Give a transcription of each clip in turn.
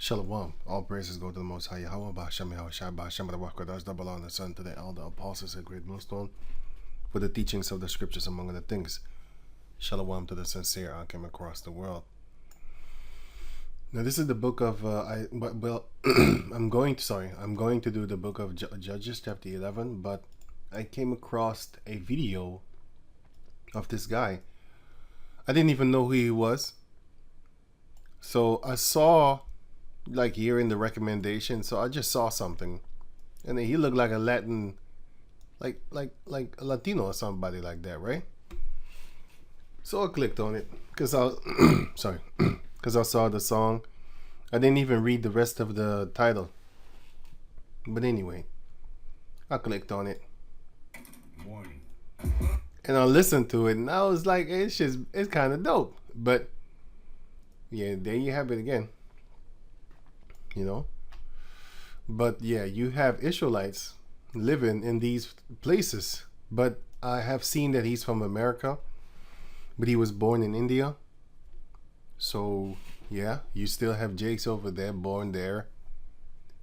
Shalom. All praises go to the Most High Yahweh, Ba'ashem Yahweh Shai, Ba'ashem Ba'arakadash, double on the Son, to the elder apostles, a great millstone, for the teachings of the scriptures, among other things. Shalom to the sincere I came across the world. Now this is the book of, I'm going to do the book of Judges, chapter 11, but I came across a video of this guy. I didn't even know who he was. So I saw, like, here in the recommendation, so I just saw something, and then he looked like a Latin, like a Latino or somebody like that, right? So I clicked on it because I because I saw the song. I didn't even read the rest of the title, but anyway, I clicked on it. Morning. And I listened to it, and I was like, it's kind of dope. But yeah, there you have it again. You know, but yeah, you have Israelites living in these places, but I have seen that he's from America, but he was born in India. So yeah, you still have Jakes over there, born there,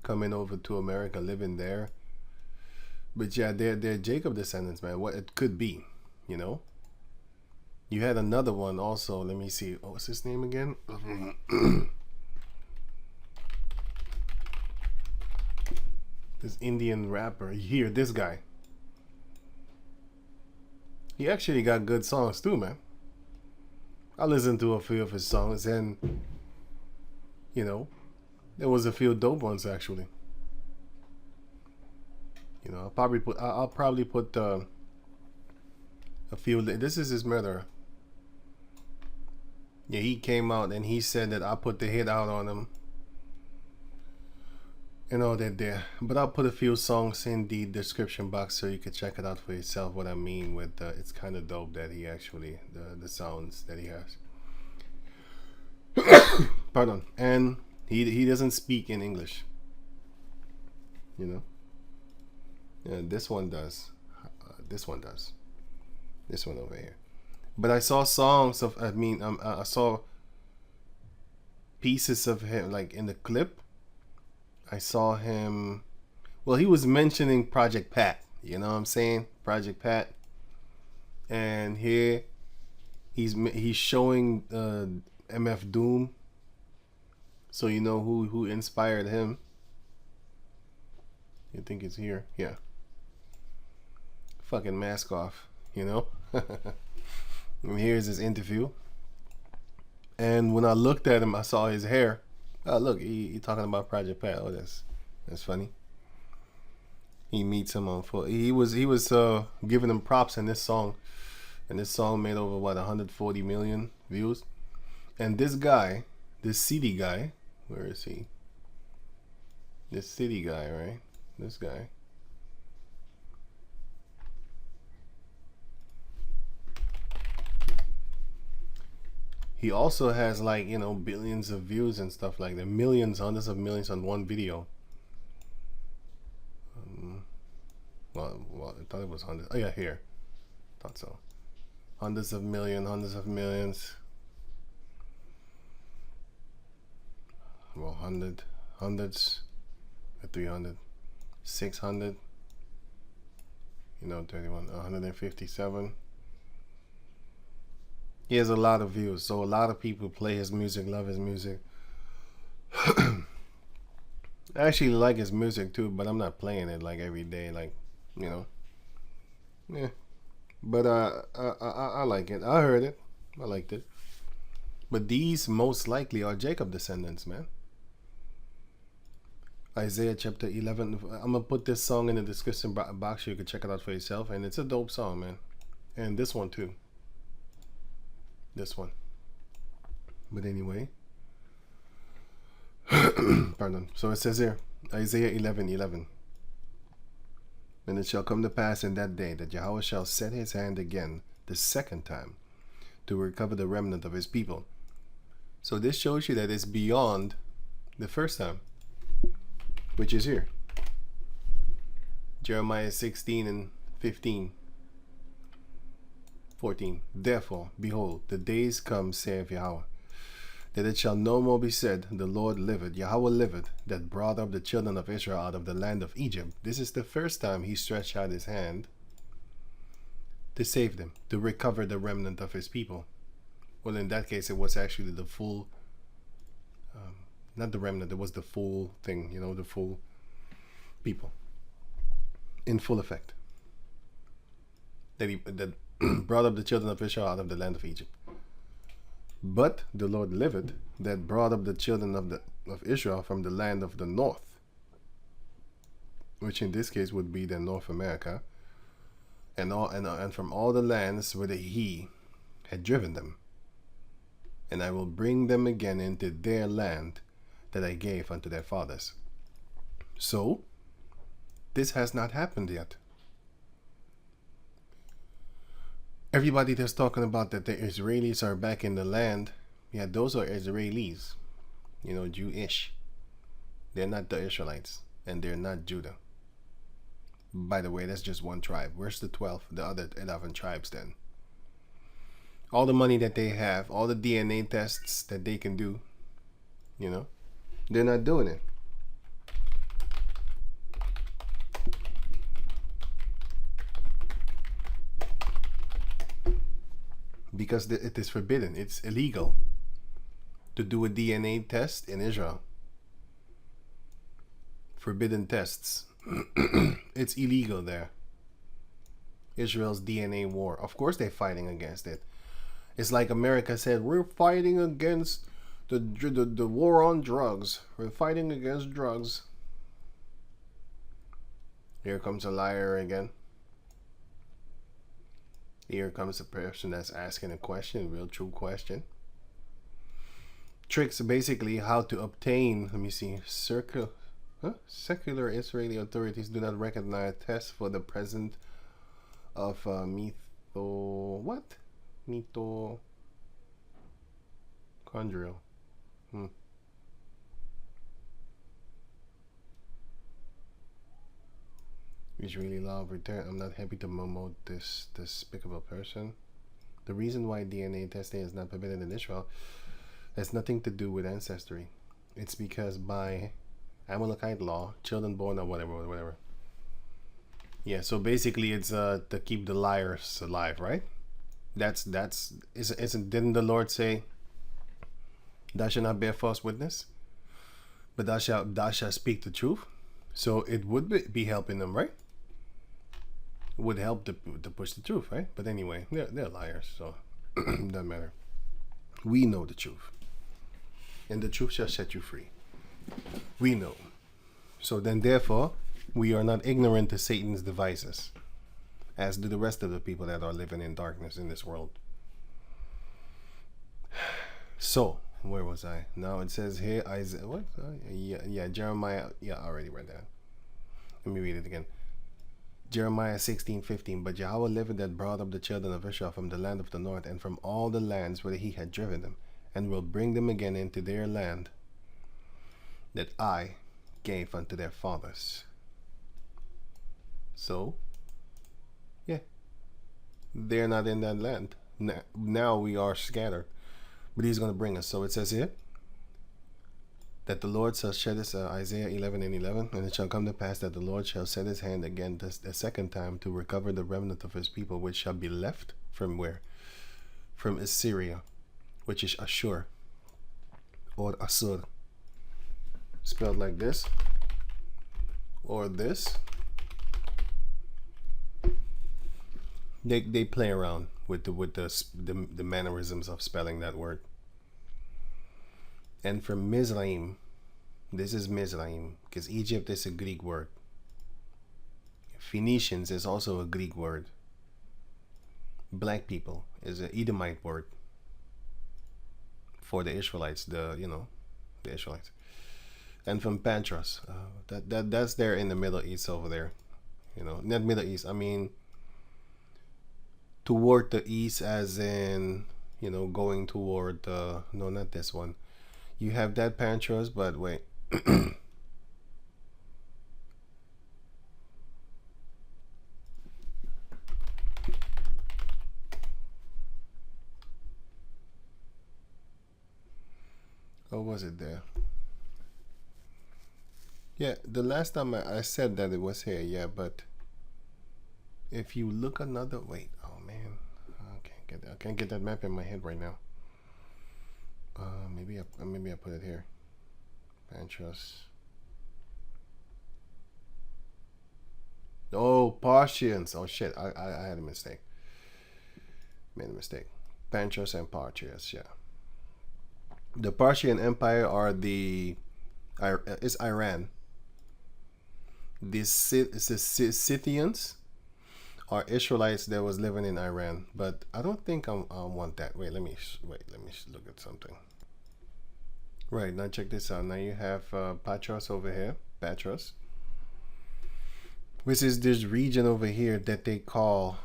coming over to America, living there. But yeah, they're Jacob descendants, man. What it could be, you know. You had another one also. Let me see. Oh, what's his name again? This Indian rapper. Here, this guy. He actually got good songs too, man. I listened to a few of his songs, and you know, there was a few dope ones actually. You know, I'll probably put a few. This is his murderer. Yeah, he came out and he said that I put the hit out on him and all that there. But I'll put a few songs in the description box so you can check it out for yourself. What I mean with it's kind of dope that he actually the sounds that he has. Pardon. And he doesn't speak in English. You know. Yeah, this one does. This one does. This one over here. But I saw songs of. I saw pieces of him, like in the clip. I saw him. Well, he was mentioning Project Pat. You know what I'm saying? Project Pat. And here, he's showing MF Doom. So you know who inspired him. You think it's here? Yeah. Fucking mask off, you know. And here's his interview. And when I looked at him, I saw his hair. Oh, look, he talking about Project Pat. Oh, that's funny. He meets him on foot. He was giving him props in this song, and this song made over 140 million views. And this guy, this city guy, where is he? This city guy, right? This guy. He also has, like, you know, billions of views and stuff like that. Millions, hundreds of millions on one video. Well, I thought it was hundreds. Oh yeah, here. Thought so. Hundreds of millions. Well, hundreds, 300, 600. You know, 31, 157. He has a lot of views, so a lot of people play his music, love his music. I actually like his music too, but I'm not playing it like every day, like, you know. Yeah, but I like it. I heard it. I liked it. But these most likely are Jacob descendants, man. Isaiah chapter 11. I'm gonna put this song in the description box so you can check it out for yourself, and it's a dope song, man. And this one too. This one. But anyway. Pardon. So it says here, Isaiah 11:11. And it shall come to pass in that day that Yahweh shall set his hand again the second time to recover the remnant of his people. So this shows you that it's beyond the first time, which is here. Jeremiah 16:15. 14. Therefore, behold, the days come, saith Yahweh, that it shall no more be said, the Lord liveth, Yahweh liveth, that brought up the children of Israel out of the land of Egypt. This is the first time he stretched out his hand to save them, to recover the remnant of his people. Well, in that case, it was actually the full, not the remnant, it was the full thing, the full people, in full effect. That brought up the children of Israel out of the land of Egypt. But the Lord liveth, that brought up the children of Israel from the land of the north, which in this case would be the North America, and from all the lands whither he had driven them. And I will bring them again into their land that I gave unto their fathers. So, this has not happened yet. Everybody that's talking about that the Israelis are back in the land, yeah, those are Israelis, Jewish. They're not the Israelites, and they're not Judah. By the way, that's just one tribe. Where's the other 11 tribes then? All the money that they have, all the DNA tests that they can do, they're not doing it. Because it is forbidden. It's illegal to do a DNA test in Israel. Forbidden tests. It's illegal there. Israel's DNA war. Of course they're fighting against it. It's like America said, we're fighting against the war on drugs. We're fighting against drugs. Here comes a liar again. Here comes a person that's asking a question, a real true question. Tricks basically how to obtain, let me see, secular Israeli authorities do not recognize tests for the presence of mitochondrial. Israeli law of return. I'm not happy to promote this despicable person. The reason why DNA testing is not permitted in Israel has nothing to do with ancestry. It's because by Amalekite law, children born or whatever. Yeah, so basically it's to keep the liars alive, right? Didn't the Lord say, thou shalt not bear false witness, but thou shalt speak the truth? So it would be helping them, right? It would help to push the truth, right? But anyway, they're liars, so it doesn't matter. We know the truth, and the truth shall set you free. We know. So then, therefore, we are not ignorant to Satan's devices, as do the rest of the people that are living in darkness in this world. So, where was I? Now it says here, Isaiah, what? Jeremiah. Yeah, I already read that. Let me read it again. Jeremiah 16:15. But Yahweh liveth, that brought up the children of Israel from the land of the north, and from all the lands where he had driven them, and will bring them again into their land that I gave unto their fathers. So, yeah, they're not in that land. Now we are scattered. But he's going to bring us. So it says here that the Lord shall shed his, Isaiah 11:11, and it shall come to pass that the Lord shall set his hand again a second time to recover the remnant of his people, which shall be left from where? From Assyria, which is Ashur, or Assur, spelled like this, or this. They play around with the mannerisms of spelling that word. And from Mizraim, this is Mizraim, because Egypt is a Greek word. Phoenicians is also a Greek word. Black people is an Edomite word for the Israelites, the Israelites. And from Patros, that's there in the Middle East over there. Not Middle East, I mean toward the east, as in, going toward, no, not this one. You have that Patros, but wait. was it there? Yeah, the last time I said that it was here, yeah, but if you look another, wait, oh man, I can't get that map in my head right now. Maybe I put it here. Pantros. Oh, Parthians. Oh shit, I had a mistake. Made a mistake. Pantros and Parthians, yeah. The Parthian Empire are is Iran. The Scythians are Israelites that was living in Iran, but I don't think I want that. Let me look at something. Right, now check this out. Now you have Patros over here, Patros, which is this region over here that they call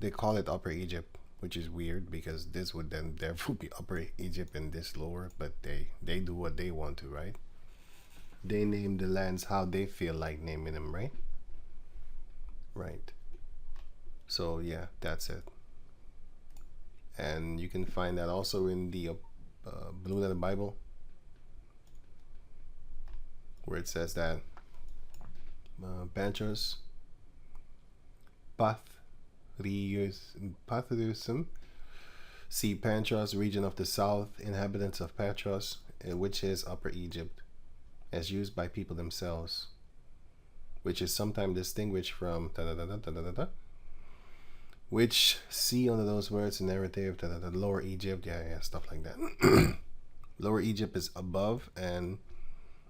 it Upper Egypt, which is weird because this would then therefore be Upper Egypt and this lower, but they do what they want to, right? They name the lands how they feel like naming them, right? Right. So yeah, that's it. And you can find that also in the Blue Letter Bible, where it says that Pantros, Pathrusum, see Pantros, region of the south, inhabitants of Patros, which is Upper Egypt, as used by people themselves, which is sometimes distinguished from which see under those words narrative Lower Egypt, yeah, stuff like that. Lower Egypt is above and,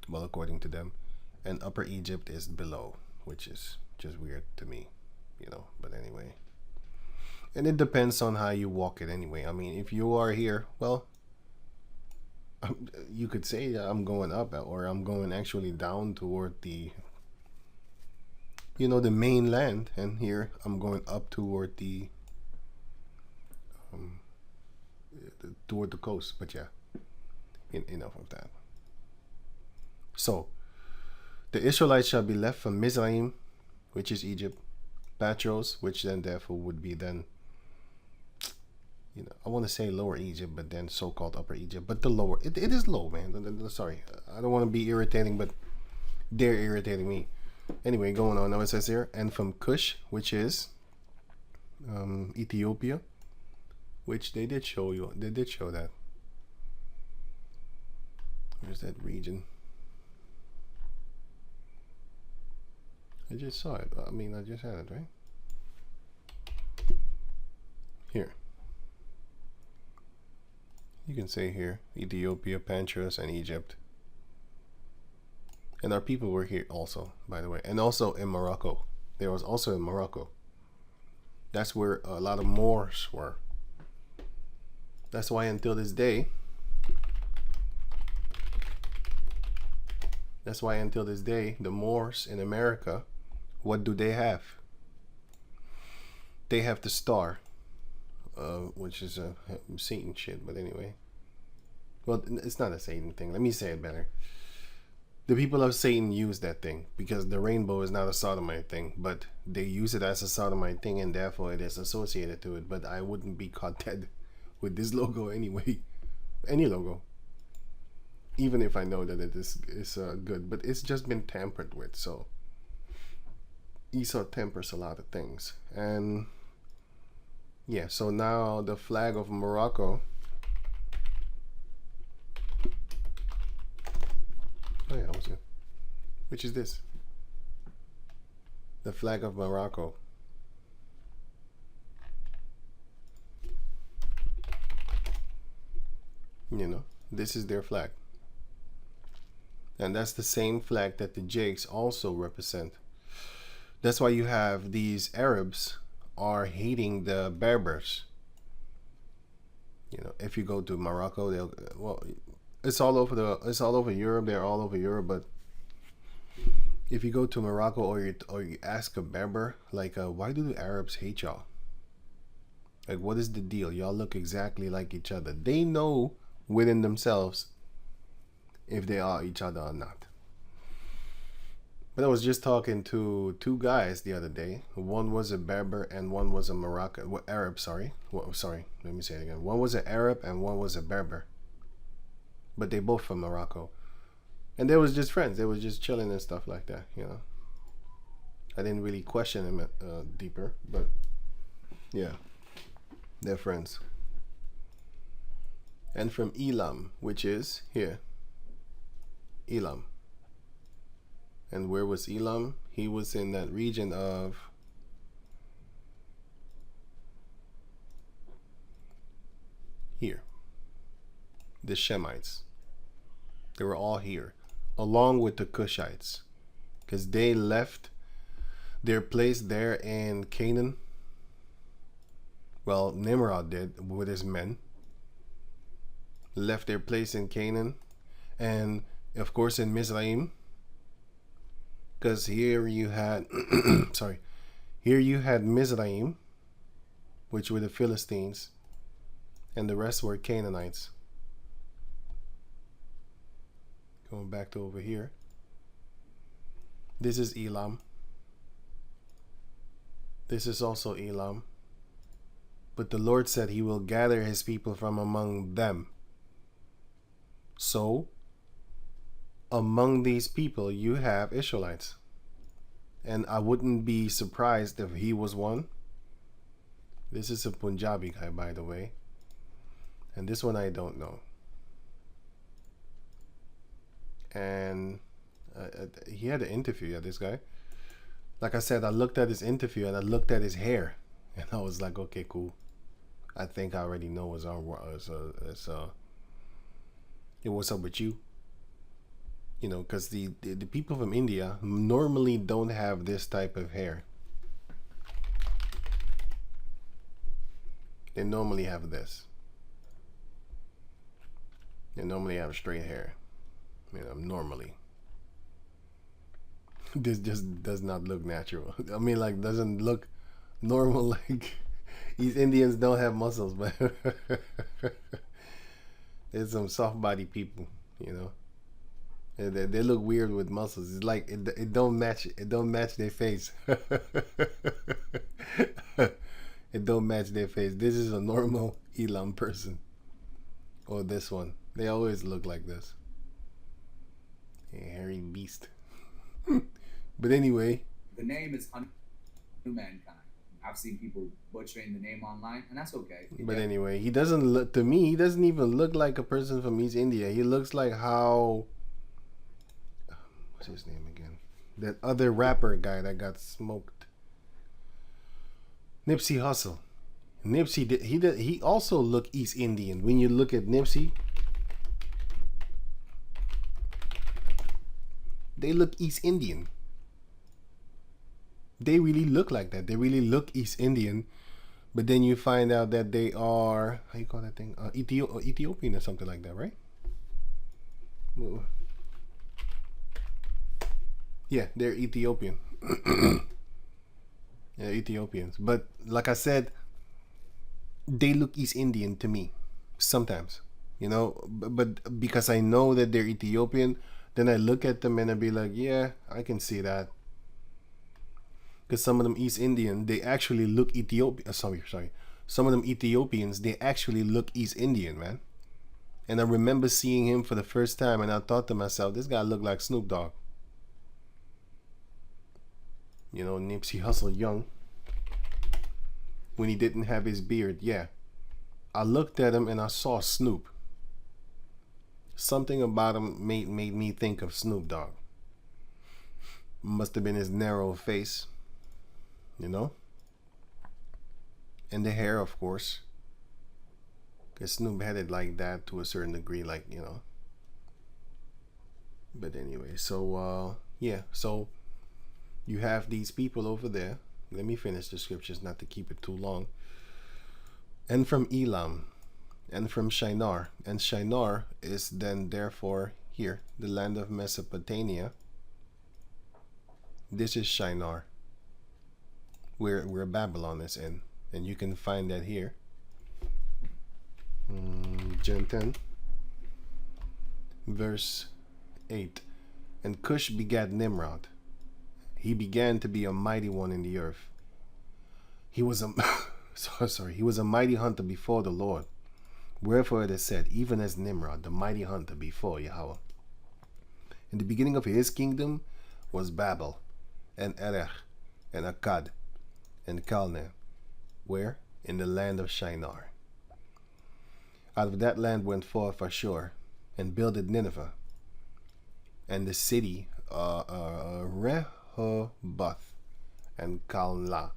well, according to them, and Upper Egypt is below, which is just weird to me, but anyway. And it depends on how you walk it anyway. I mean, if you are here, well, you could say that I'm going up, or I'm going actually down toward the the mainland, and here I'm going up toward the coast. But yeah, enough of that. So the Israelites shall be left from Mizraim, which is Egypt, Patros, which then therefore would be then, I want to say Lower Egypt, but then so-called Upper Egypt, but the lower, it is low, man. Sorry, I don't want to be irritating, but they're irritating me. Anyway, going on. Now it says here, and from Cush, which is Ethiopia, which they did show you. They did show that. Where's that region? I just saw it. I mean, I just had it, right? Here. You can say here, Ethiopia, Pantros, and Egypt. And our people were here also, by the way. And also in Morocco. There was also in Morocco. That's where a lot of Moors were. That's why until this day, the Moors in America, what do they have? They have the star, which is a Satan shit, but anyway. Well, it's not a Satan thing. Let me say it better. The people of Satan use that thing because the rainbow is not a sodomite thing, but they use it as a sodomite thing, and therefore it is associated to it. But I wouldn't be caught dead with this logo anyway. Any logo. Even if I know that it is good, but it's just been tampered with. So Esau tempers a lot of things. And yeah, so now the flag of Morocco. Oh yeah, was it? Which is this? The flag of Morocco. This is their flag. And that's the same flag that the Jakes also represent. That's why you have these Arabs are hating the Berbers. If you go to Morocco, it's all over Europe. They're all over Europe, but if you go to Morocco or you ask a Berber, like, why do the Arabs hate y'all? Like, what is the deal? Y'all look exactly like each other. They know within themselves if they are each other or not. But I was just talking to two guys the other day. One was a Berber and one was a Arab. Sorry. Let me say it again. One was an Arab and one was a Berber. but they both from Morocco. And they was just friends. They was just chilling and stuff like that, you know. I didn't really question them deeper, but yeah, they're friends. And from Elam, which is here, Elam. And where was Elam? He was in that region of here. The Shemites. They were all here, along with the Cushites, because they left their place there in Canaan. Well, Nimrod did with his men. Left their place in Canaan, and of course in Mizraim, because here you had here you had Mizraim, which were the Philistines, and the rest were Canaanites. Going back to over here, this is Elam. This is also Elam. But the Lord said he will gather his people from among them. So, among these people, you have Israelites. And I wouldn't be surprised if he was one. This is a Punjabi guy, by the way. And this one I don't know. And he had an interview, this guy. Like I said, I looked at his interview and I looked at his hair. And I was like, okay, cool. I think I already know what's up with you. You know, because the people from India normally don't have this type of hair. They normally have this. They normally have straight hair. You know, normally. This just does not look natural. I mean, like, doesn't look normal. Like, these Indians don't have muscles, but there's some soft body people, you know. They look weird with muscles. It's like it don't match. It don't match their face. It don't match their face. This is a normal Elam person, or this one. They always look like this. A hairy beast. But anyway, The name is New Mankind. I've seen people butchering the name online, and that's okay. But anyway, he doesn't look, to me, he doesn't even look like a person from East India. He looks like how, what's his name again? That other rapper guy that got smoked. Nipsey Hussle. He also look East Indian. When you look at Nipsey, they look East Indian. They really look like that. They really look East Indian. But then you find out that they are, how you call that thing? Ethiopian or something like that, right? Yeah, they're Ethiopian. Yeah, Ethiopians. But like I said, they look East Indian to me. Sometimes. You know? But because I know that they're Ethiopian, then I look at them and I be like, yeah, I can see that. Because some of them East Indian, they actually look Ethiopian. Sorry. Some of them Ethiopians, they actually look East Indian, man. And I remember seeing him for the first time, and I thought to myself, this guy looked like Snoop Dogg. You know, Nipsey Hussle young, when he didn't have his beard. Yeah, I looked at him and I saw Snoop. Something about him made me think of Snoop Dogg. Must have been his narrow face. You know? And the hair, of course. Because Snoop had it like that to a certain degree, like, you know. But anyway, so, yeah. So, you have these people over there. Let me finish the scriptures, not to keep it too long. And from Elam, and from Shinar. And Shinar is then, therefore, here, the land of Mesopotamia. This is Shinar, where Babylon is in, and you can find that here. Gen 10, verse 8. And Cush begat Nimrod. He began to be a mighty one in the earth. He was a he was a mighty hunter before the Lord, Wherefore it is said, even as Nimrod, the mighty hunter before Yahweh. In the beginning of his kingdom was Babel, and Erech, and Akkad, and Calneh. Where? In the land of Shinar. Out of that land went forth Ashur, and builded Nineveh, and the city Rehoboth, and Calneh.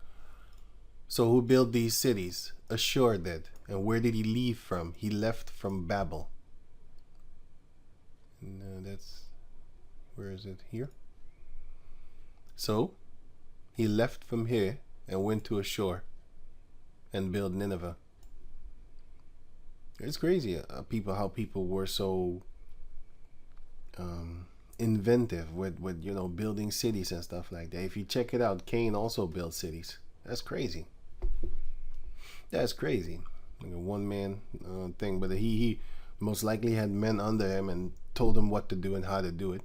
So who built these cities? Ashur did. And where did he leave from? He left from Babel. No, where is it? Here. So he left from here and went to Ashur and built Nineveh. It's crazy how people were so inventive with building cities and stuff like that. If you check it out, Cain also built cities. That's crazy. That's crazy. Like a one-man thing, but he most likely had men under him and told him what to do and how to do it.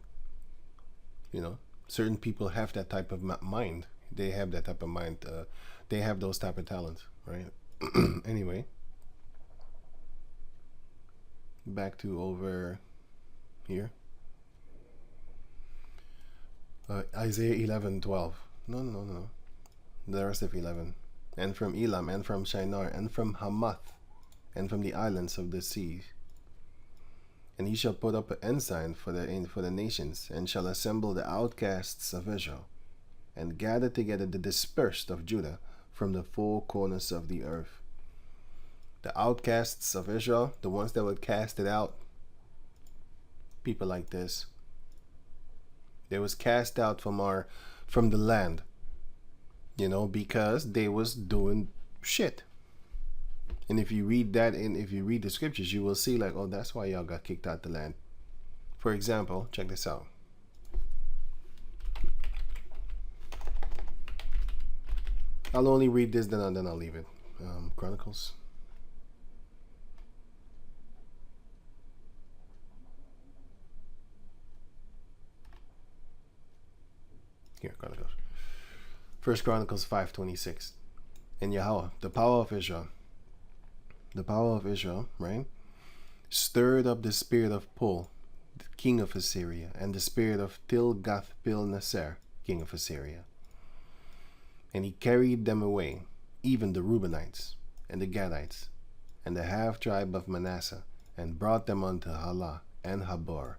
Certain people have that type of mind. They have that type of mind. They have those type of talents, right? Anyway, back to over here. Isaiah 11:12. No. The rest of 11. And from Elam, and from Shinar, and from Hamath, and from the islands of the sea. And he shall put up an ensign for the nations, and shall assemble the outcasts of Israel, and gather together the dispersed of Judah from the four corners of the earth. The outcasts of Israel, the ones that were casted out, people like this. They was cast out from the land. Because they was doing shit. And if you read that, and if you read the scriptures, you will see like, oh, that's why y'all got kicked out the land. For example, check this out. I'll only read this, then I'll leave it. Chronicles. Here, Chronicles. 1 Chronicles 5:26. And Yahweh, the power of Israel, right, stirred up the spirit of Pul, the king of Assyria, and the spirit of Tilgath-Pilneser, king of Assyria. And he carried them away, even the Reubenites, and the Gadites, and the half-tribe of Manasseh, and brought them unto Halah, and Habor,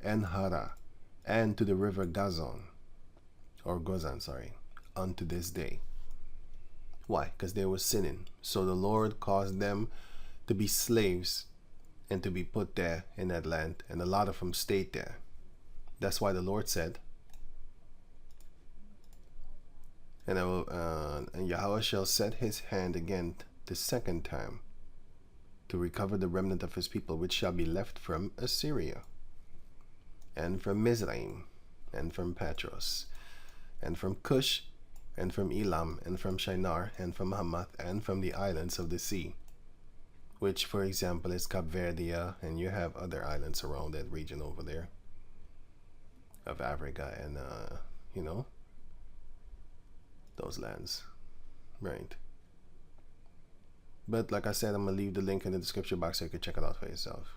and Hara, and to the river Gozan, unto this day. Why? Because they were sinning. So the Lord caused them to be slaves and to be put there in that land, and a lot of them stayed there. That's why the Lord said, and Yahweh shall set his hand again the second time to recover the remnant of his people, which shall be left from Assyria, and from Mizraim, and from Patros, and from Cush, and from Elam, and from Shinar, and from Hamath, and from the islands of the sea, which, for example, is Cape Verde, and you have other islands around that region over there of Africa, and those lands, right? But like I said, I'm gonna leave the link in the description box so you can check it out for yourself.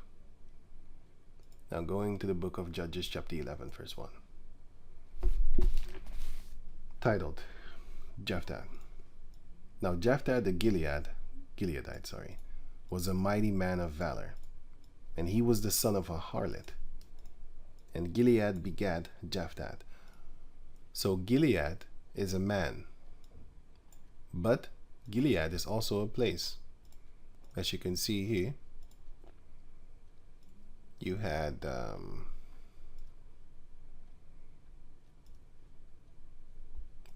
Now going to the book of Judges, chapter 11, verse 1. Titled Jephthah. Now Jephthah the Gileadite, was a mighty man of valor, and he was the son of a harlot. And Gilead begat Jephthah. So Gilead is a man, but Gilead is also a place. As you can see here, you had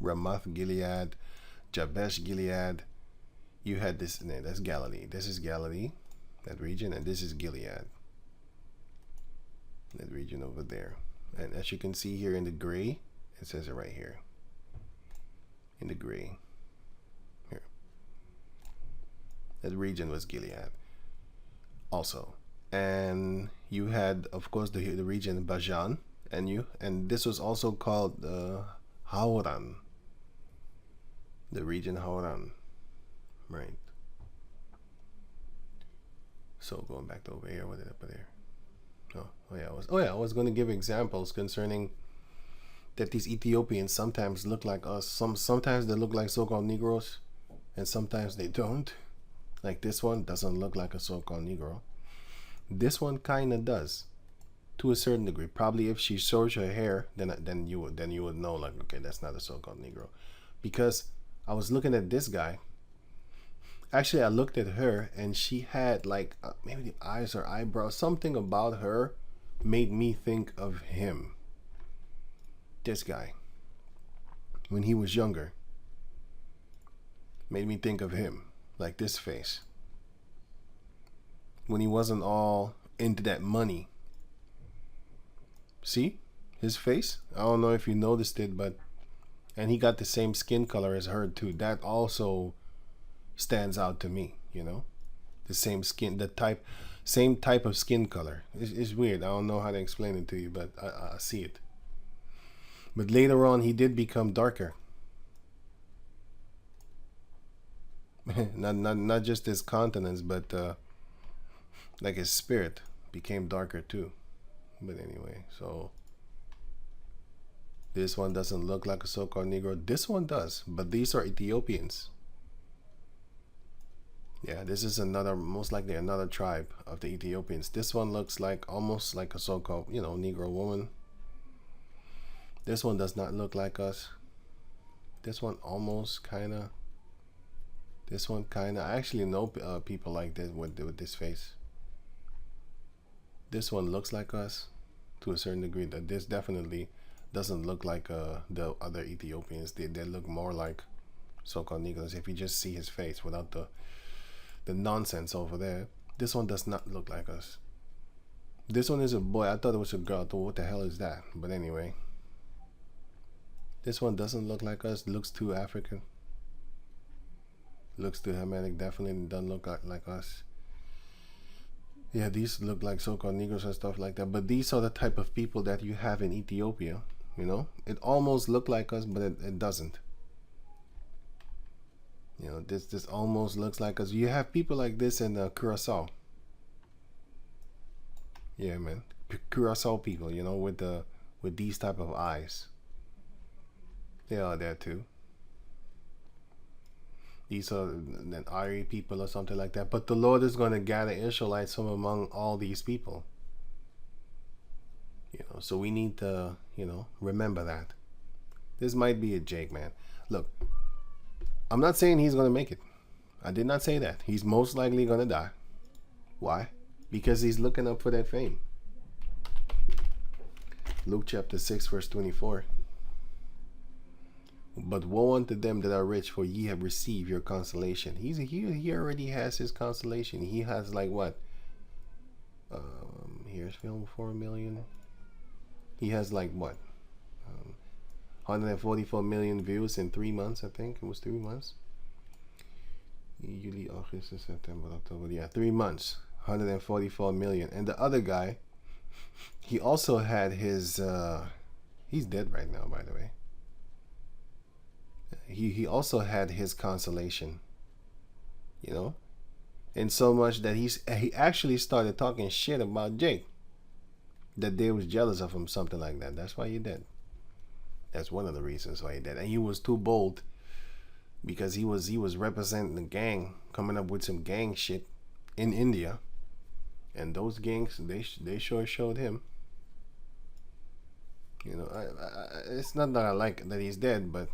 Ramoth Gilead, Jabesh Gilead. You had this, that's Galilee. This is Galilee, that region, and this is Gilead, that region over there. And as you can see here in the gray, it says it right here, in the gray, here. That region was Gilead also. And you had, of course, the region Bajan, and this was also called Hauran. The region Hauran, right? So going back to over here, what did I put here? I was going to give examples concerning that these Ethiopians sometimes look like us. Sometimes they look like so-called Negroes, and sometimes they don't. Like this one doesn't look like a so-called Negro. This one kind of does, to a certain degree. Probably if she shows her hair, then you would know, like, okay, that's not a so-called Negro, because I was looking at this guy. Actually, I looked at her, and she had like maybe the eyes or eyebrows. Something about her made me think of him. This guy, when he was younger, made me think of him, like this face. When he wasn't all into that money. See his face? I don't know if you noticed it, but and he got the same skin color as her too. That also stands out to me, you know, the same skin, same type of skin color. It's weird. I don't know how to explain it to you, but I see it. But later on, he did become darker. not just his countenance, but like his spirit became darker too. But anyway, so this one doesn't look like a so-called Negro. This one does, but these are Ethiopians. Yeah, this is most likely another tribe of the Ethiopians. This one looks like almost like a so-called, Negro woman. This one does not look like us. This one almost kind of. This one kind of. I actually know people like this with this face. This one looks like us to a certain degree. That this definitely doesn't look like the other Ethiopians. They look more like so-called Negroes if you just see his face without the nonsense over there. This one does not look like us. This one is a boy. I thought it was a girl. I thought, what the hell is that? But anyway. This one doesn't look like us. Looks too African. Looks too Hamitic. Definitely doesn't look like us. Yeah, these look like so-called Negroes and stuff like that. But these are the type of people that you have in Ethiopia. You know, it almost looked like us, but it doesn't. You know, this almost looks like us. You have people like this in Curacao. Yeah, man, Curacao people. You know, with these type of eyes. They are there too. These are an Ari people or something like that. But the Lord is going to gather Israelites from among all these people. You know, so we need to, remember that. This might be a Jake, man. Look, I'm not saying he's going to make it. I did not say that. He's most likely going to die. Why? Because he's looking up for that fame. Luke chapter 6, verse 24. But woe unto them that are rich, for ye have received your consolation. He already has his consolation. He has like what? Here's film 4 million. He has like what? 144 million views in 3 months. I think it was 3 months. July, August, September, October. Yeah, 3 months. 144 million. And the other guy, he also had his. He's dead right now, by the way. He also had his consolation, and so much that he actually started talking shit about Jake, that they was jealous of him, something like that. That's why he did. That's one of the reasons why he did. And he was too bold because he was representing the gang, coming up with some gang shit in India, and those gangs they sure showed him. It's not that I like that he's dead, but.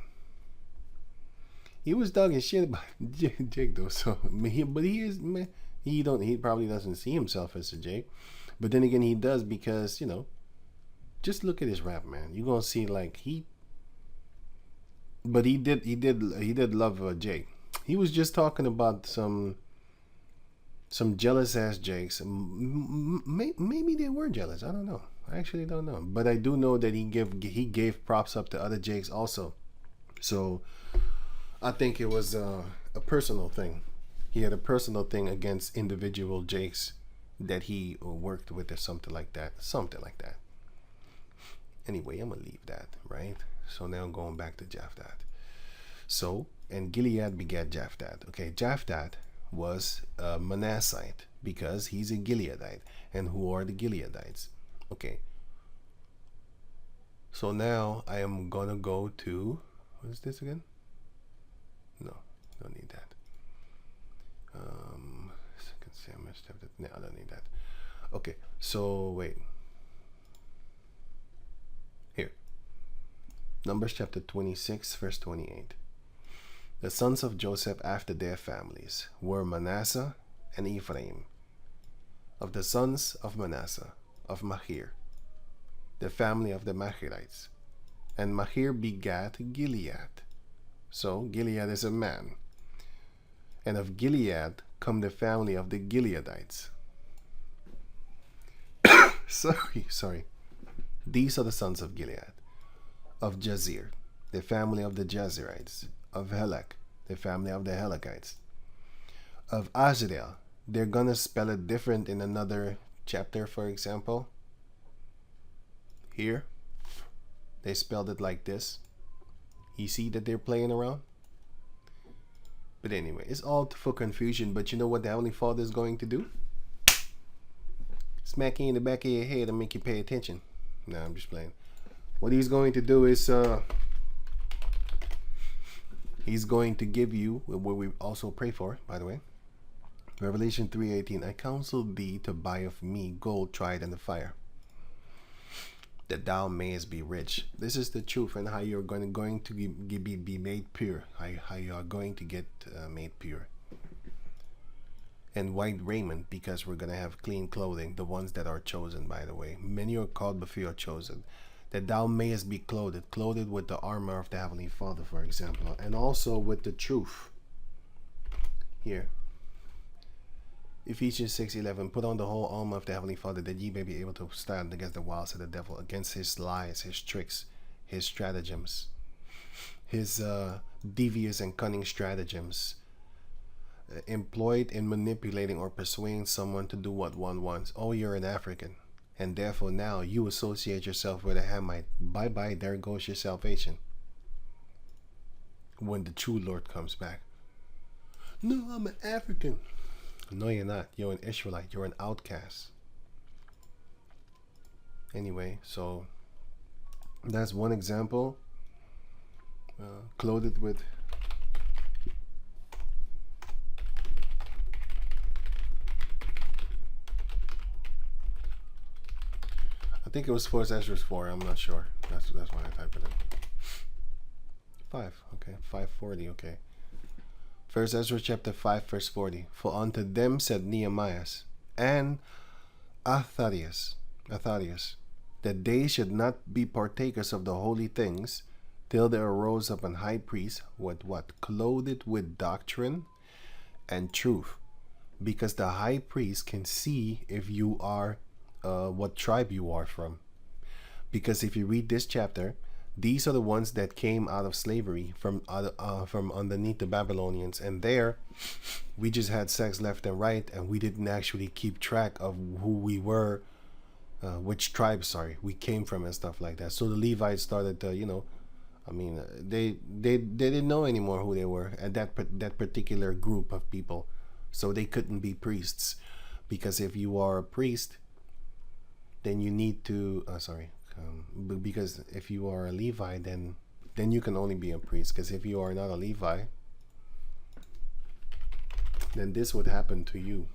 He was talking shit about Jake though, so he probably doesn't see himself as a Jake, but then again he does because just look at his rap, man. You're gonna see like but he did love Jake. He was just talking about some jealous ass Jakes. Maybe they were jealous. I don't know. I actually don't know, but I do know that he gave props up to other Jakes also. So. I think it was a personal thing. He had a personal thing against individual Jakes that he worked with or something like that. Anyway, I'm going to leave that, right? So now I'm going back to Japhthat. So, and Gilead begat Japhthat. Okay, Japhthat was a Manassite because he's a Gileadite. And who are the Gileadites? Okay. So now I am gonna go to, what is this again? No, don't need that. Second Samuel chapter. No, I don't need that. Okay, so wait. Here. Numbers chapter 26, verse 28. The sons of Joseph after their families were Manasseh and Ephraim. Of the sons of Manasseh, of Machir, the family of the Machirites. And Machir begat Gilead. So Gilead is a man. And of Gilead come the family of the Gileadites. Sorry. These are the sons of Gilead. Of Jazer, the family of the Jazerites. Of Helek, the family of the Helekites. Of Azriel, they're gonna spell it different in another chapter, for example. Here, they spelled it like this. You see that they're playing around? But anyway, it's all for confusion. But you know what the Heavenly Father is going to do? Smack you in the back of your head and make you pay attention. No, I'm just playing. What he's going to do is he's going to give you what we also pray for, by the way. Revelation 3:18. I counsel thee to buy of me gold tried in the fire, that thou mayest be rich. This is the truth, and how you're going to be made pure. How you are going to get made pure. And white raiment, because we're going to have clean clothing, the ones that are chosen, by the way. Many are called, but few are chosen. That thou mayest be clothed with the armor of the Heavenly Father, for example, and also with the truth. Here, Ephesians 6:11, put on the whole armor of the Heavenly Father, that ye may be able to stand against the wiles of the devil, against his lies, his tricks, his stratagems, his devious and cunning stratagems, employed in manipulating or persuading someone to do what one wants. Oh, you're an African, and therefore now you associate yourself with a Hamite. Bye-bye, there goes your salvation. When the true Lord comes back. No, I'm an African. No, you're not. You're an Israelite. You're an outcast. Anyway, so that's one example. Clothed with I think it was 4 Ezra 4. I'm not sure. That's why I typed it in. 5. Okay. 5:40. Okay. 1 Ezra chapter 5 verse 40. For unto them said Nehemiah and Athalias, that they should not be partakers of the holy things, till there arose up an high priest with what? Clothed with doctrine and truth. Because the high priest can see if you are what tribe you are from. Because if you read this chapter, these are the ones that came out of slavery from underneath the Babylonians, and there we just had sex left and right, and we didn't actually keep track of who we were, which tribe we came from and stuff like that. So the Levites started to, they didn't know anymore who they were at that particular group of people, so they couldn't be priests, because if you are a priest, then you need to because if you are a Levi, then you can only be a priest. Because if you are not a Levi, then this would happen to you.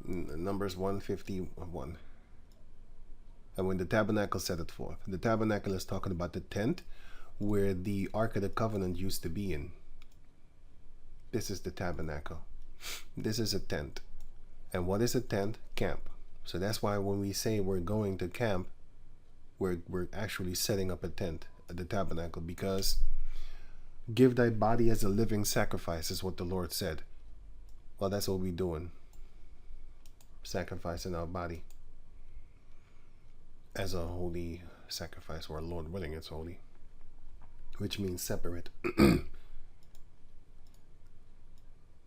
Numbers 151. And when the tabernacle setteth forth, the tabernacle is talking about the tent where the Ark of the Covenant used to be in. This is the tabernacle. This is a tent. And what is a tent? Camp. So that's why when we say we're going to camp, we're actually setting up a tent at the tabernacle, because give thy body as a living sacrifice is what the Lord said. Well, that's what we're doing. Sacrificing our body as a holy sacrifice, or Lord willing it's holy, which means separate.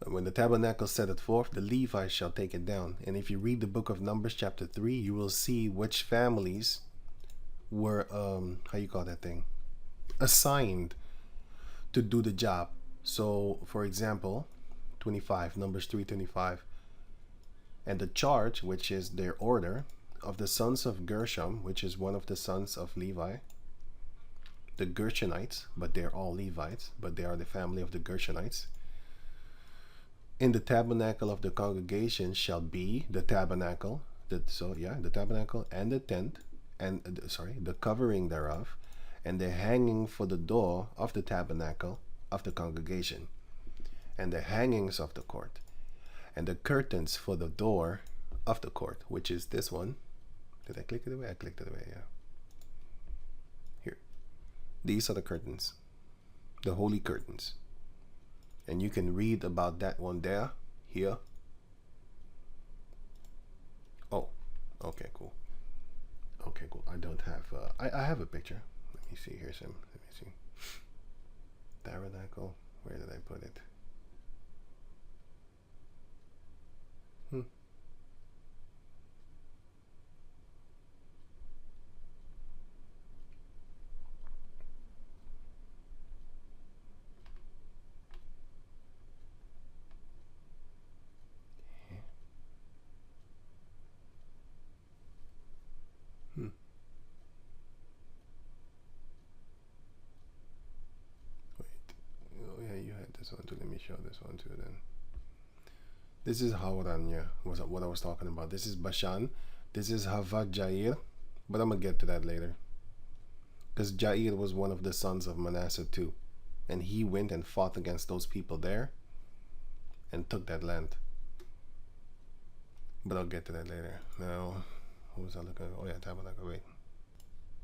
When the tabernacle setteth forth, the Levites shall take it down. And if you read the book of Numbers chapter 3, you will see which families were assigned to do the job. So, for example, 25, Numbers 3:25, and the charge, which is their order, of the sons of Gershom, which is one of the sons of Levi, the Gershonites, but they're all Levites, but they are the family of the Gershonites. In the tabernacle of the congregation shall be the tabernacle, the tabernacle and the tent, and the covering thereof, and the hanging for the door of the tabernacle of the congregation, and the hangings of the court, and the curtains for the door of the court, which is this one. Did I click it away? I clicked it away, yeah. Here. These are the curtains, the holy curtains. And you can read about that one there, here. Oh, okay, cool. Okay, cool. I don't have, I have a picture. Let me see here, Sim. Let me see. Tabernacle. Where did I put it? This one too. Let me show this one too then. This is Hawran, yeah, was what I was talking about. This is Bashan. This is Havad Jair, but I'm gonna get to that later. Because Jair was one of the sons of Manasseh too, and he went and fought against those people there and took that land. But I'll get to that later. Now, what was I looking at? Oh yeah, tabernacle. Wait,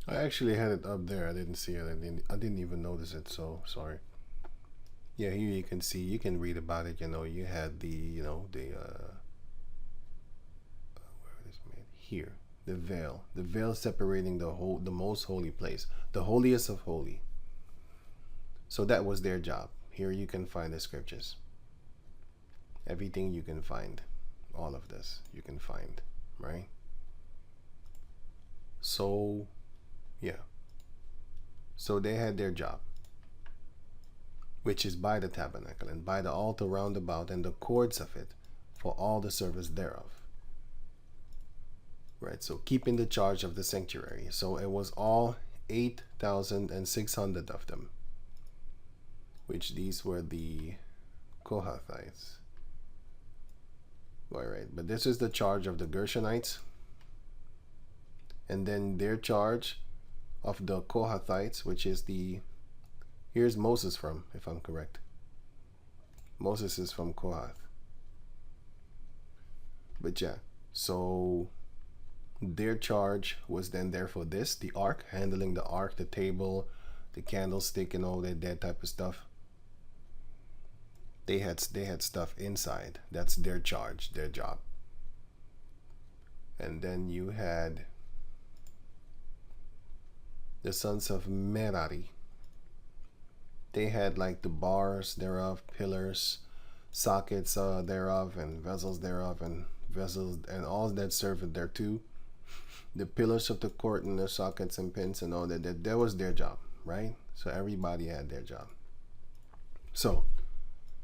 I actually had it up there. I didn't see it. I didn't even notice it. So sorry. Yeah, here you can see, you can read about it. You know, you had the, where it is made here, the veil separating the most holy place, the holiest of holy. So that was their job. Here you can find the scriptures. Everything you can find, all of this you can find, right? So, yeah. So they had their job, which is by the tabernacle, and by the altar round about, and the cords of it, for all the service thereof. Right, so keeping the charge of the sanctuary. So it was all 8,600 of them, which these were the Kohathites. All right, but this is the charge of the Gershonites, and then their charge of the Kohathites, which is the, here's Moses from, if I'm correct. Moses is from Kohath. But yeah, so their charge was then there for this, the ark, handling the ark, the table, the candlestick, and all that type of stuff. They had stuff inside. That's their charge, their job. And then you had the sons of Merari. They had like the bars thereof, pillars, sockets thereof, and vessels thereof, and vessels, and all that served there too. The pillars of the court and the sockets and pins and all that was their job, right? So everybody had their job. So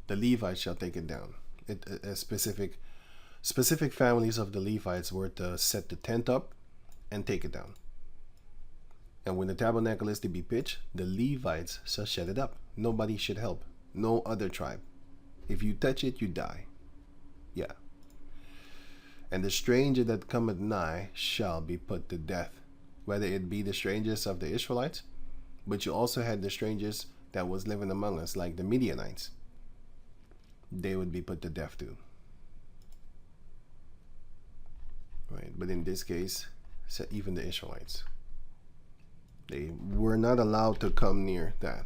the Levites shall take it down. Specific families of the Levites were to set the tent up and take it down. And when the tabernacle is to be pitched, the Levites shall shut it up. Nobody should help. No other tribe. If you touch it, you die. Yeah. And the stranger that cometh nigh shall be put to death, whether it be the strangers of the Israelites, but you also had the strangers that was living among us, like the Midianites. They would be put to death too. Right, but in this case, even the Israelites, they were not allowed to come near that.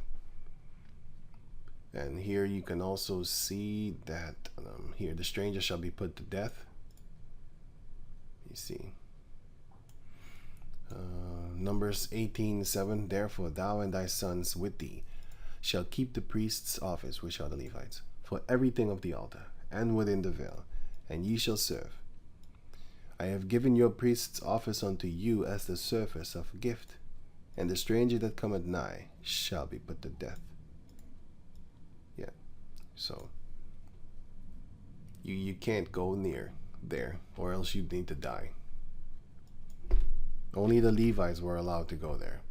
And here you can also see that here the stranger shall be put to death. You see. Numbers 18:7. Therefore thou and thy sons with thee shall keep the priest's office, which are the Levites, for everything of the altar, and within the veil, and ye shall serve. I have given your priest's office unto you as the service of gift, and the stranger that cometh nigh shall be put to death. Yeah. So you can't go near there, or else you need to die. Only the Levites were allowed to go there.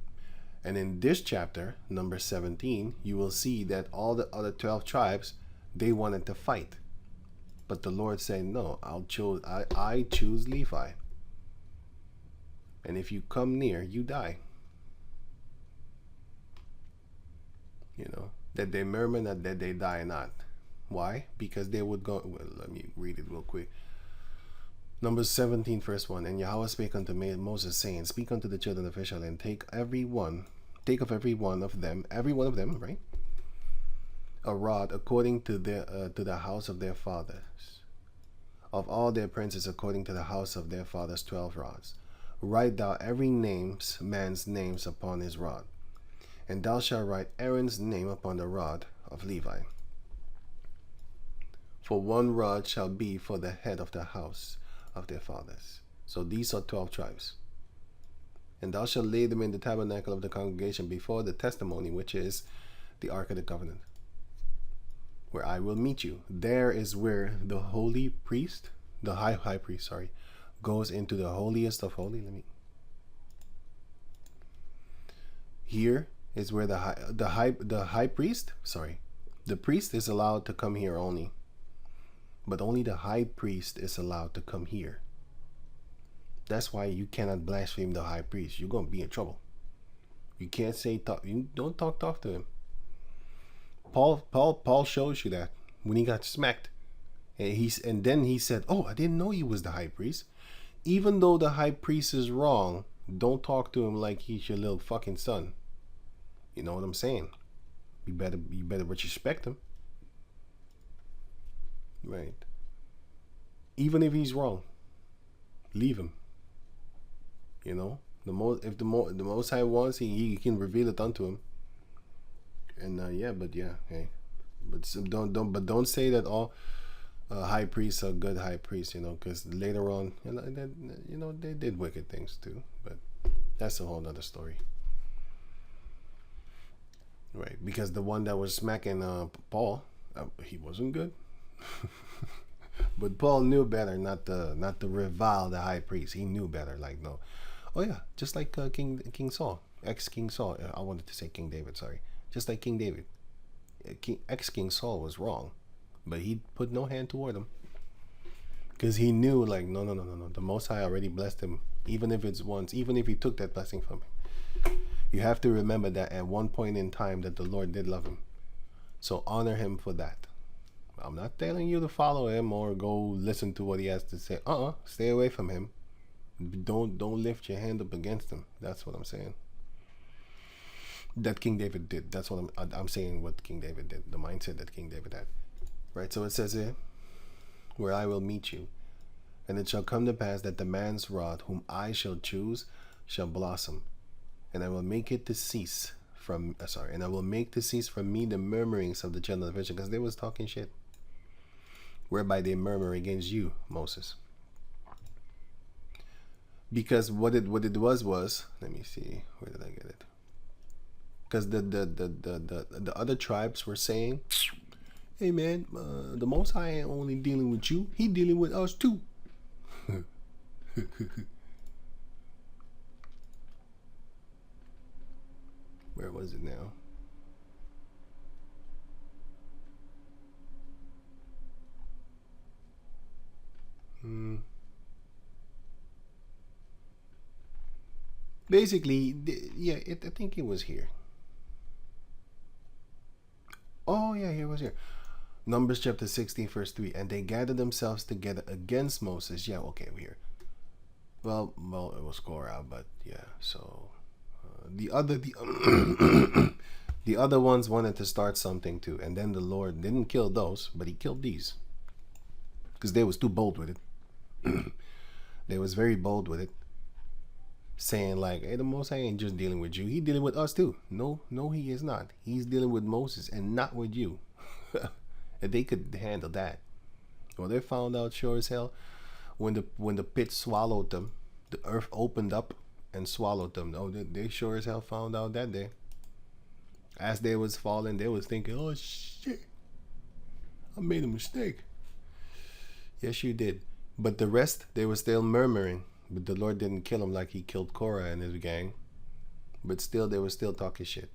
And in this chapter, number 17, you will see that all the other 12 tribes, they wanted to fight. But the Lord said, no, I choose Levi. And if you come near, you die. You know, that they murmur not, that they die not. Why? Because they would go, well, let me read it real quick. Numbers 17, verse 1. And Yahweh spake unto Moses, saying, speak unto the children of Israel, and take of every one of them, right? A rod according to the house of their fathers. Of all their princes according to the house of their fathers, 12 rods. Write thou every man's names upon his rod. And thou shalt write Aaron's name upon the rod of Levi. For one rod shall be for the head of the house of their fathers. So these are 12 tribes. And thou shalt lay them in the tabernacle of the congregation before the testimony, which is the ark of the covenant, where I will meet you. There is where the holy priest, the high priest, goes into the holiest of holy. Here is where the priest is allowed to come here only. But only the high priest is allowed to come here. That's why you cannot blaspheme the high priest. You're going to be in trouble. You can't say you don't talk tough to him. Paul shows you that when he got smacked. And then he said, oh, I didn't know he was the high priest. Even though the high priest is wrong, don't talk to him like he's your little fucking son. You know what I'm saying? You better respect him. Right. Even if he's wrong, leave him. You know, if the Most High wants, he can reveal it unto him. And hey, but don't say that all high priests are good high priests. You know, because later on, they did wicked things too. But that's a whole nother story. Right, because the one that was smacking Paul, he wasn't good. But Paul knew better not to revile the high priest. He knew better. Like, no, oh yeah, just like King Saul, ex-King Saul. I wanted to say King David. Sorry, just like King David, ex-King Saul was wrong, but he put no hand toward him because he knew, like, no. The Most High already blessed him, even if it's once, even if he took that blessing from him. You have to remember that at one point in time that the Lord did love him, so honor him for that. I'm not telling you to follow him or go listen to what he has to say. Stay away from him. Don't lift your hand up against him. That's what I'm saying. That King David did. That's what I'm saying. What King David did. The mindset that King David had. Right. So it says here, where I will meet you, and it shall come to pass that the man's rod whom I shall choose shall blossom, and I will make it to cease from. And I will make to cease from me the murmurings of the children of Israel, because they was talking shit. Whereby they murmur against you, Moses. Because what it was, let me see, where did I get it? Because the other tribes were saying, hey man, the Most High ain't only dealing with you, he dealing with us too. Where was it now? Basically, yeah, I think it was here. Oh yeah, it was here. Numbers chapter 16, verse 3. And they gathered themselves together against Moses. Yeah, okay, we're here. Well, it was Korah, but yeah. So the other ones wanted to start something too, and then the Lord didn't kill those, but he killed these because they was too bold with it. They was very bold with it, saying like, hey, the Most High ain't just dealing with you, he dealing with us too. No, he is not. He's dealing with Moses and not with you. And they could handle that. Well, they found out sure as hell when the pit swallowed them, the earth opened up and swallowed them. No, they sure as hell found out that day. As they was falling, they was thinking, oh shit, I made a mistake. Yes, you did. But the rest, they were still murmuring. But the Lord didn't kill them like he killed Korah and his gang. But still, they were still talking shit.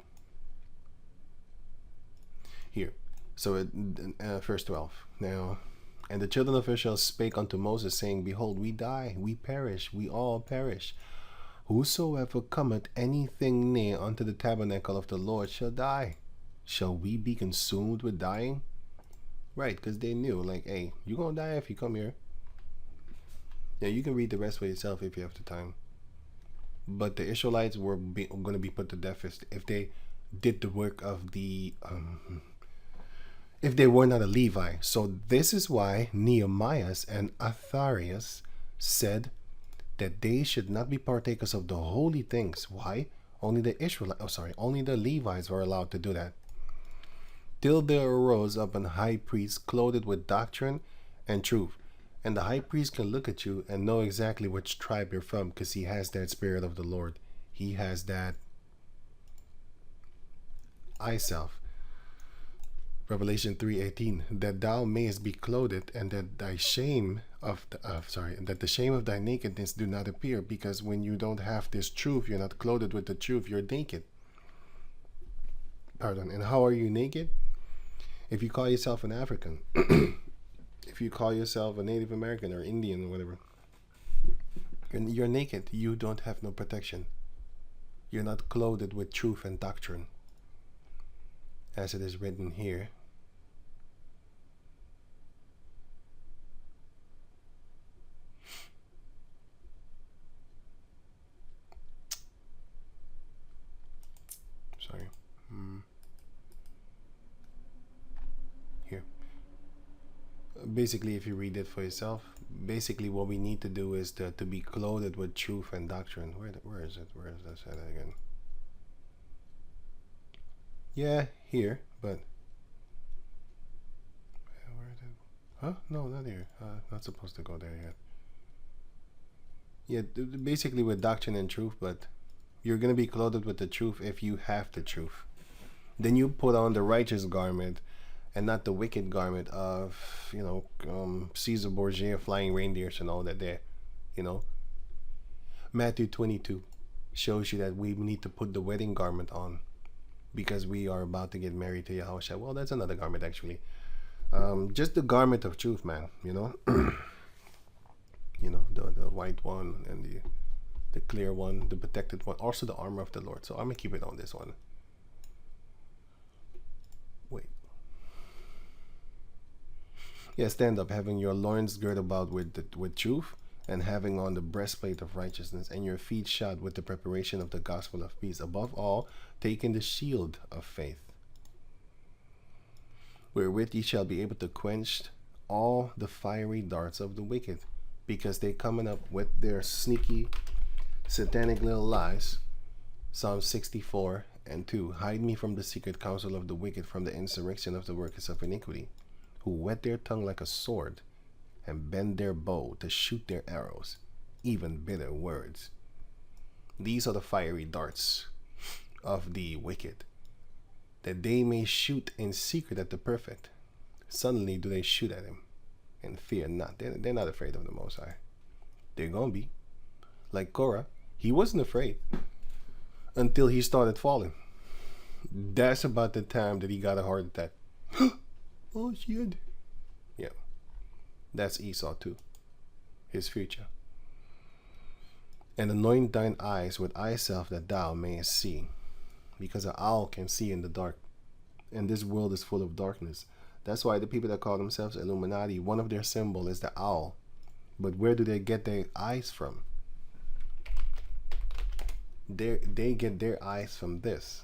Here. So, verse 12. Now, and the children of Israel spake unto Moses, saying, Behold, we die, we perish, we all perish. Whosoever cometh anything near unto the tabernacle of the Lord shall die. Shall we be consumed with dying? Right, because they knew, like, hey, you're going to die if you come here. Yeah, you can read the rest for yourself if you have the time. But the Israelites were going to be put to death if they did the work of the... if they were not a Levi. So this is why Nehemiah and Atharias said that they should not be partakers of the holy things. Why? Only the Levites were allowed to do that. Till there arose up an high priest clothed with doctrine and truth. And the high priest can look at you and know exactly which tribe you're from, because he has that spirit of the Lord. He has that I self. Revelation 3:18, that thou mayest be clothed, and that thy shame of that the shame of thy nakedness do not appear, because when you don't have this truth, you're not clothed with the truth, you're naked. Pardon. And how are you naked? If you call yourself an African, if you call yourself a Native American or Indian or whatever, you're naked. You don't have no protection. You're not clothed with truth and doctrine, as it is written here. Sorry. Here. Basically, if you read it for yourself, basically what we need to do is to be clothed with truth and doctrine. Where is it? Where is that said again? Yeah, here, but where is it? Huh? No, not here. Not supposed to go there yet. Yeah, basically with doctrine and truth, but you're going to be clothed with the truth if you have the truth. Then you put on the righteous garment and not the wicked garment of, Caesar Borgia flying reindeers and all that there, Matthew 22 shows you that we need to put the wedding garment on because we are about to get married to Yahushua. Well, that's another garment actually. Just the garment of truth, man, the white one and the clear one, the protected one, also the armor of the Lord. So I'm gonna keep it on this one. Wait. Yeah, stand up, having your loins girt about with truth, and having on the breastplate of righteousness, and your feet shod with the preparation of the gospel of peace. Above all, taking the shield of faith, wherewith ye shall be able to quench all the fiery darts of the wicked, because they coming up with their sneaky satanic little lies. Psalm 64:2. Hide me from the secret counsel of the wicked, from the insurrection of the workers of iniquity, who whet their tongue like a sword, and bend their bow to shoot their arrows, even bitter words. These are the fiery darts of the wicked, that they may shoot in secret at the perfect. Suddenly do they shoot at him, and fear not. They're not afraid of the Most High. They're gonna be like Korah. He wasn't afraid until he started falling. That's about the time that he got a heart attack. Oh shit. Yeah. That's Esau too. His future. And anoint thine eyes with eye salve, that thou mayest see. Because an owl can see in the dark. And this world is full of darkness. That's why the people that call themselves Illuminati, one of their symbol is the owl. But where do they get their eyes from? They get their eyes from this.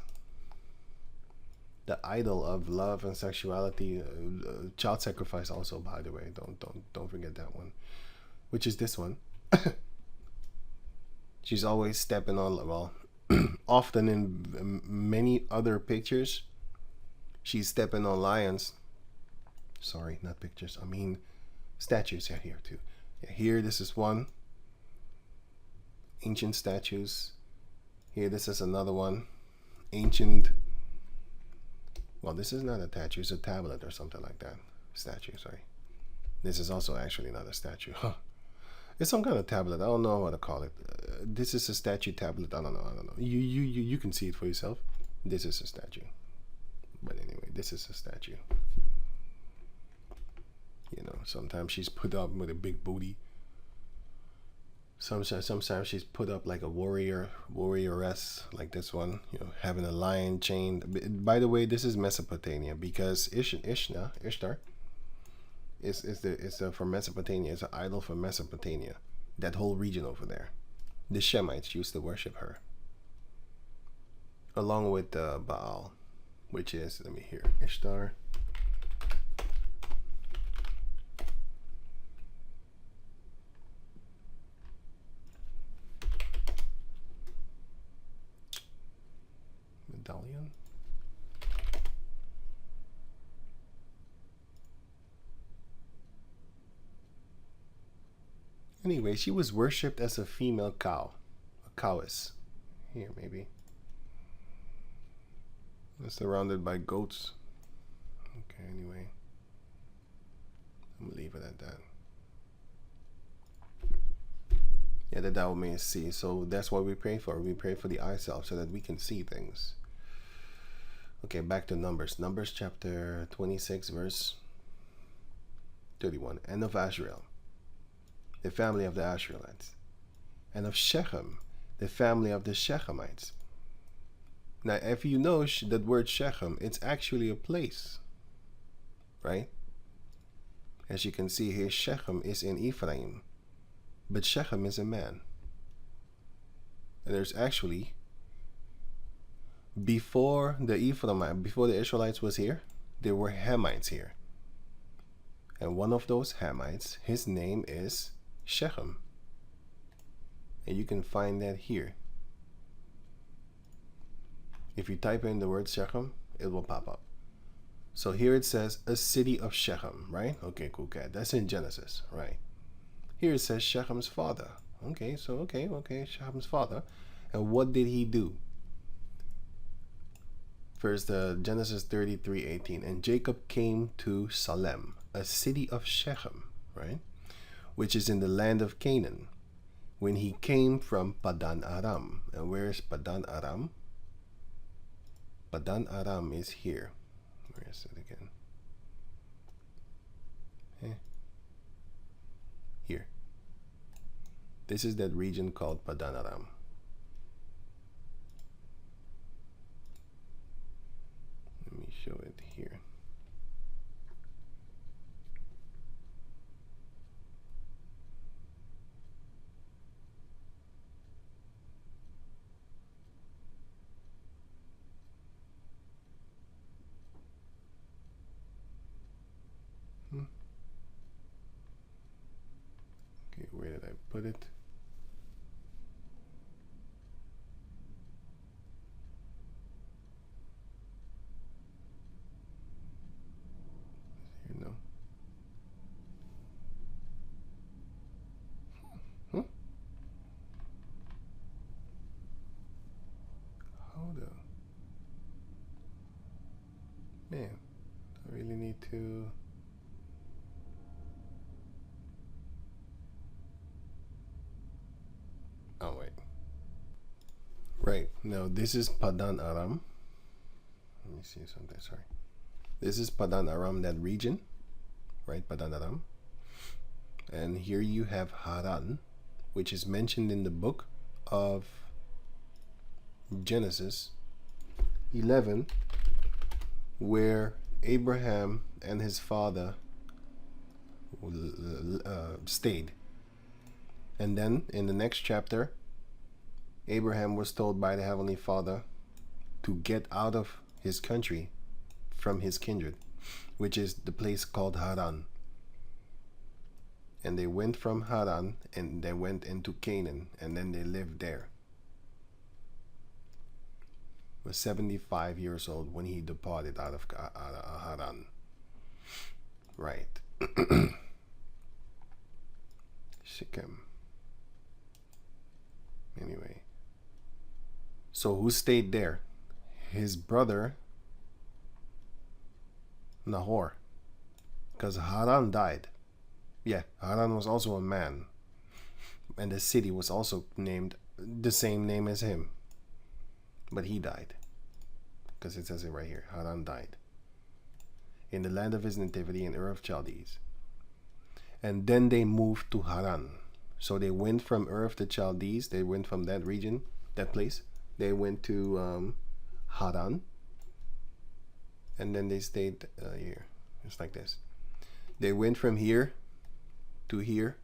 The idol of love and sexuality, child sacrifice also, by the way. Don't forget that one. Which is this one. She's always stepping on, well, often in many other pictures, she's stepping on lions. Sorry, not pictures. I mean statues are here too. Yeah, here, this is one. Ancient statues. Here, this is another one. Ancient. Well, this is not a statue. It's a tablet or something like that. statue, sorry. This is also actually not a statue. It's some kind of tablet. I don't know what to call it. This is a statue tablet. I don't know. You can see it for yourself. This is a statue. But anyway, this is a statue. You know, sometimes she's put up with a big booty. Sometimes she's put up like a warrioress, like this one. You know, having a lion chained. By the way, this is Mesopotamia because Ishtar is from Mesopotamia. It's an idol from Mesopotamia. That whole region over there. The Shemites used to worship her, along with Baal, which is, let me hear, Ishtar. Medallion. Anyway, she was worshipped as a female cow, a cowess. Here, maybe. Surrounded by goats. Okay, anyway. I'm gonna leave it at that. Yeah, that thou mayest see. So that's what we pray for. We pray for the eye self so that we can see things. Okay, back to Numbers. Numbers chapter 26, verse 31. And of Ashriel, the family of the Ashrielites. And of Shechem, the family of the Shechemites. Now, if you know that word Shechem, it's actually a place, right? As you can see here, Shechem is in Ephraim, but Shechem is a man. And there's actually, before the Israelites was here, there were Hamites here. And one of those Hamites, his name is Shechem. And you can find that here. If you type in the word Shechem, it will pop up. So here it says a city of Shechem, right? Okay, cool cat. That's in Genesis, right? Here it says Shechem's father. Okay, so okay, Shechem's father. And what did he do? First, Genesis 33:18. And Jacob came to Salem, a city of Shechem, right? Which is in the land of Canaan, when he came from Padan Aram. And where is Padan Aram? Padan Aram is here. Where is it again? Here. This is that region called Padan Aram. Let me show it here. Okay, where did I put it? You know. Hold on. Man, I really need to. Oh, wait. Right. Now, this is Padan Aram. Let me see something. Sorry. This is Padan Aram, that region. Right? Padan Aram. And here you have Haran, which is mentioned in the book of Genesis 11, where Abraham and his father stayed. And then in the next chapter, Abraham was told by the Heavenly Father to get out of his country from his kindred, which is the place called Haran. And they went from Haran and they went into Canaan, and then they lived there. He was 75 years old when he departed out of Haran. Right. Shechem. Anyway, so who stayed there? His brother Nahor. because Haran died. Yeah, Haran was also a man, and the city was also named the same name as him, but he died, because it says it right here. Haran died in the land of his nativity in Ur of Chaldees. And then they moved to Haran. So they went from Ur of the Chaldees, they went from that region, that place, they went to Haran, and then they stayed here. It's like this. They went from here to here,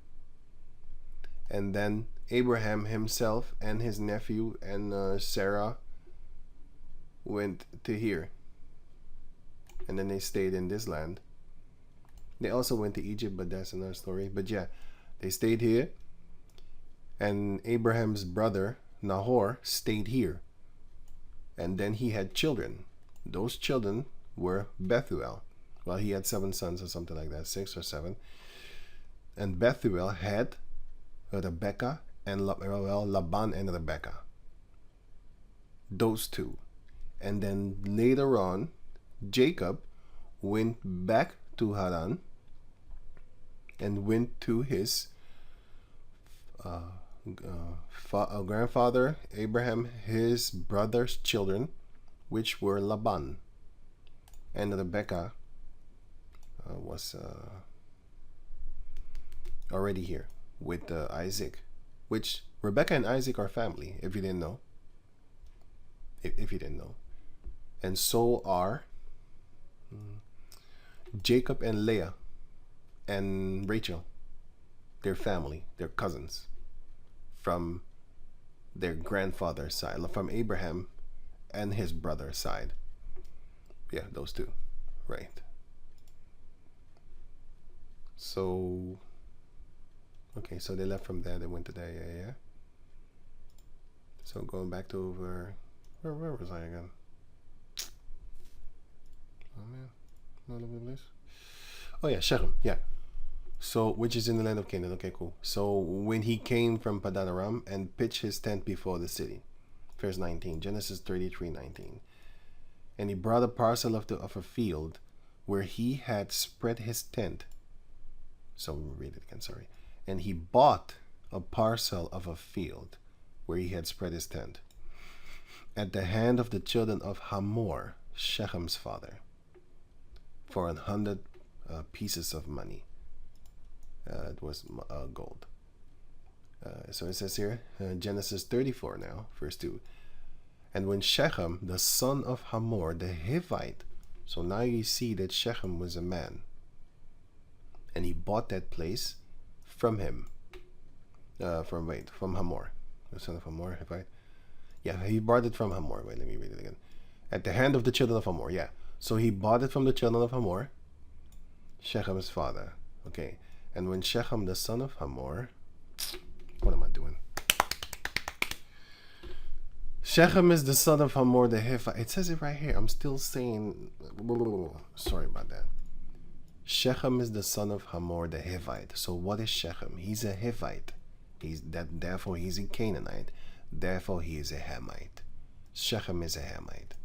and then Abraham himself and his nephew and Sarah went to here, and then they stayed in this land. They also went to Egypt, but that's another story. But yeah, they stayed here, and Abraham's brother Nahor stayed here, and then he had children. Those children were Bethuel. Well, he had 7 sons or something like that, 6 or 7. And Bethuel had Rebekah and Laban and Rebekah. Those two. And then later on, Jacob went back to Haran and went to his grandfather Abraham, his brother's children, which were Laban. And Rebekah was already here with Isaac, which Rebekah and Isaac are family, if you didn't know. If you didn't know. And so are Jacob and Leah and Rachel. Their family, their cousins from their grandfather's side, from Abraham and his brother's side. Yeah, those two. Right. So, okay, so they left from there, they went to there, yeah. So going back to over, where was I again? Oh man, not over the place. Oh yeah, Shechem, yeah. So, which is in the land of Canaan. Okay, cool. So when he came from Padan Aram and pitched his tent before the city, verse 19, Genesis 33:19, and he brought a parcel of a field where he had spread his tent. So we'll read it again, sorry. And he bought a parcel of a field where he had spread his tent at the hand of the children of Hamor, Shechem's father, for 100 pieces of money. It was gold. So it says here, Genesis 34 now, verse 2. And when Shechem, the son of Hamor, the Hivite, so now you see that Shechem was a man, and he bought that place from him, from Hamor, the son of Hamor, Hivite. Yeah, he bought it from Hamor. Wait, let me read it again. At the hand of the children of Hamor, yeah. So he bought it from the children of Hamor, Shechem's father. Okay. And when Shechem, the son of Hamor, what am I doing? Shechem is the son of Hamor the Hivite. It says it right here. I'm still saying, sorry about that. Shechem is the son of Hamor the Hivite. So what is Shechem? He's a Hivite. Therefore he's a Canaanite. Therefore he is a Hamite. Shechem is a Hamite.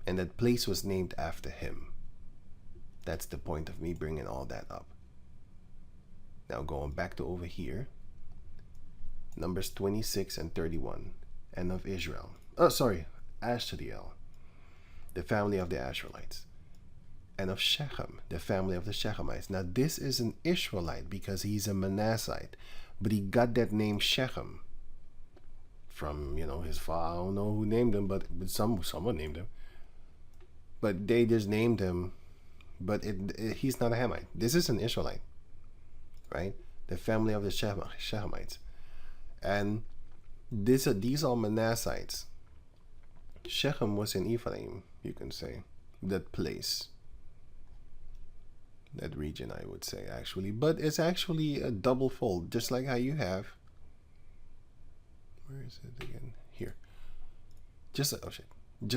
And that place was named after him. That's the point of me bringing all that up. Now going back to over here, Numbers 26 and 31, and of Israel. Oh, sorry, Ashriel, the family of the Asherites, and of Shechem, the family of the Shechemites. Now this is an Israelite because he's a Manassite, but he got that name Shechem from, his father. I don't know who named him, but someone named him. But they just named him, but he's not a Hamite. This is an Israelite. Right, the family of the Shechemites, and these are Manassites. Shechem was in Ephraim, you can say, that place, that region, I would say actually, but it's actually a double fold, just like how you have. Where is it again? Here. Just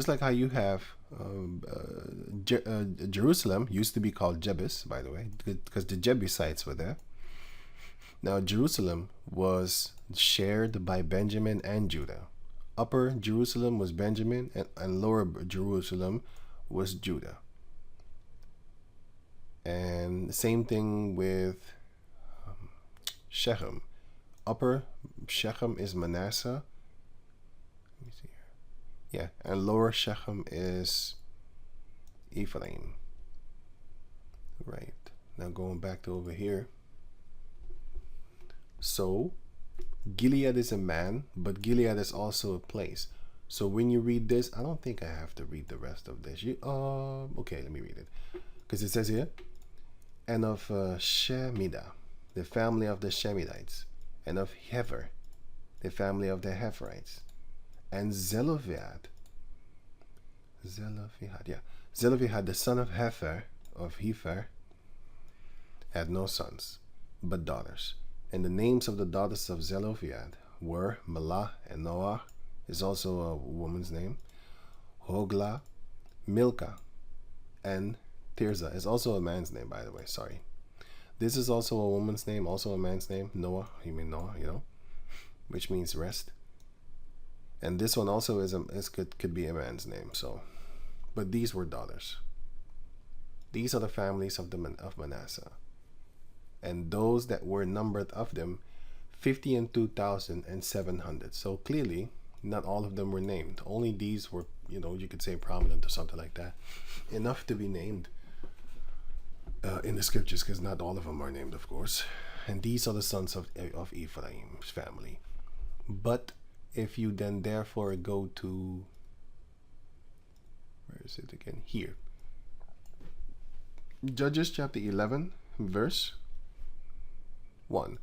like how you have Jerusalem used to be called Jebus, by the way, because the Jebusites were there. Now, Jerusalem was shared by Benjamin and Judah. Upper Jerusalem was Benjamin, and Lower Jerusalem was Judah. And same thing with Shechem. Upper Shechem is Manasseh. Let me see here. Yeah, and lower Shechem is Ephraim. Right. Now going back to over here. So Gilead is a man, but Gilead is also a place. So when you read this, I don't think I have to read the rest of this. Okay, let me read it. Because it says here, and of Shemidah, the family of the Shemidites, and of Hefer, the family of the Heferites, and Zelophehad, the son of Hefer, had no sons, but daughters. And the names of the daughters of Zelophehad were Malah, and Noah is also a woman's name, Hoglah, Milcah, and Tirzah is also a man's name, by the way, sorry. This is also a woman's name, also a man's name, Noah, which means rest. And this one also could be a man's name, so. But these were daughters. These are the families of Manasseh. And those that were numbered of them, 50 and 2,700. So clearly, not all of them were named. Only these were, you could say prominent or something like that. Enough to be named in the scriptures, because not all of them are named, of course. And these are the sons of Ephraim's family. But if you then therefore go to, where is it again? Here. Judges chapter 11, verse 1.